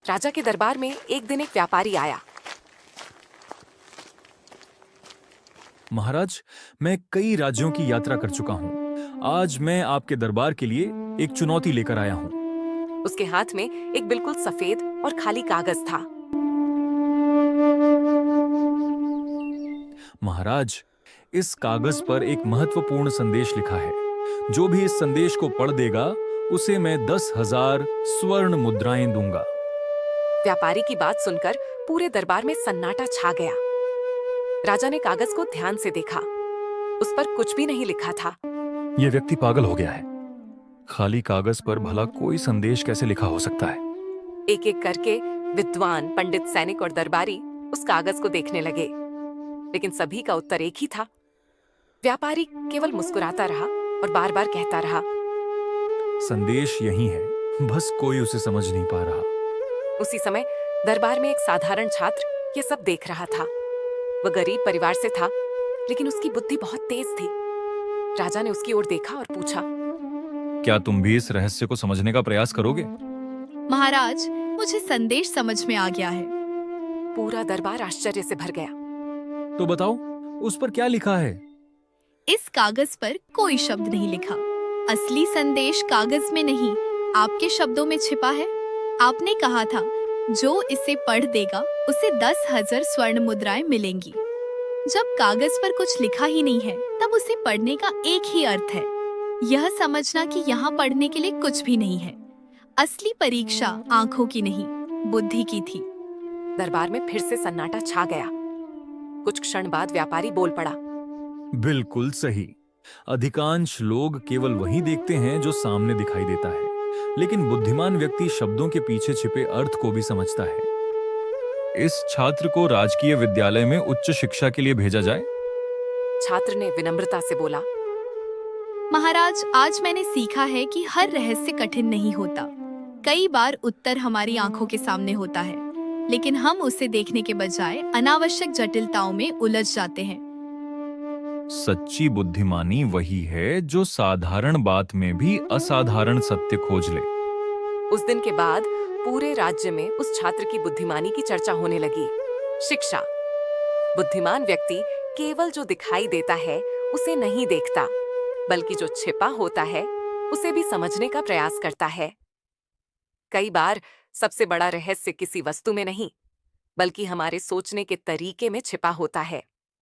राजा के दरबार में एक दिन एक व्यापारी आया। महाराज, मैं कई राज्यों की यात्रा कर चुका हूँ। आज मैं आपके दरबार के लिए एक चुनौती लेकर आया हूँ। उसके हाथ में एक बिल्कुल सफेद और खाली कागज था। महाराज, इस कागज पर एक महत्वपूर्ण संदेश लिखा है। जो भी इस संदेश को पढ़ देगा, उसे मैं 10,000 स्वर्ण मुद्राएं दूंगा। व्यापारी की बात सुनकर पूरे दरबार में सन्नाटा छा गया। राजा ने कागज को ध्यान से देखा। उस पर कुछ भी नहीं लिखा था। यह व्यक्ति पागल हो गया है। खाली कागज पर भला कोई संदेश कैसे लिखा हो सकता है? एक एक करके विद्वान, पंडित, सैनिक और दरबारी उस कागज को देखने लगे, लेकिन सभी का उत्तर एक ही था। व्यापारी केवल मुस्कुराता रहा और बार बार कहता रहा, संदेश यही है, बस कोई उसे समझ नहीं पा रहा। उसी समय दरबार में एक साधारण छात्र ये सब देख रहा था। वह गरीब परिवार से था, लेकिन उसकी बुद्धि बहुत तेज थी। राजा ने उसकी ओर देखा और पूछा, क्या तुम भी इस रहस्य को समझने का प्रयास करोगे? महाराज, मुझे संदेश समझ में आ गया है। पूरा दरबार आश्चर्य से भर गया। तो बताओ, उस पर क्या लिखा है? इस कागज पर कोई शब्द नहीं लिखा। असली संदेश कागज में नहीं, आपके शब्दों में छिपा है। आपने कहा था, जो इसे पढ़ देगा उसे 10,000 स्वर्ण मुद्राएं मिलेंगी। जब कागज पर कुछ लिखा ही नहीं है, तब उसे पढ़ने का एक ही अर्थ है, यह समझना कि यहाँ पढ़ने के लिए कुछ भी नहीं है। असली परीक्षा आंखों की नहीं, बुद्धि की थी। दरबार में फिर से सन्नाटा छा गया। कुछ क्षण बाद व्यापारी बोल पड़ा, बिल्कुल सही। अधिकांश लोग केवल वही देखते हैं जो सामने दिखाई देता है, लेकिन बुद्धिमान व्यक्ति शब्दों के पीछे छिपे अर्थ को भी समझता है। इस छात्र को राजकीय विद्यालय में उच्च शिक्षा के लिए भेजा जाए। छात्र ने विनम्रता से बोला, महाराज, आज मैंने सीखा है कि हर रहस्य कठिन नहीं होता। कई बार उत्तर हमारी आंखों के सामने होता है, लेकिन हम उसे देखने के बजाय अनावश्यक जटिलताओं में उलझ जाते हैं। सच्ची बुद्धिमानी वही है जो साधारण बात में भी असाधारण सत्य खोज ले। उस दिन के बाद पूरे राज्य में उस छात्र की बुद्धिमानी की चर्चा होने लगी। शिक्षा। बुद्धिमान व्यक्ति केवल जो दिखाई देता है उसे नहीं देखता, बल्कि जो छिपा होता है उसे भी समझने का प्रयास करता है। कई बार सबसे बड़ा रहस्य किसी वस्तु में नहीं, बल्कि हमारे सोचने के तरीके में छिपा होता है।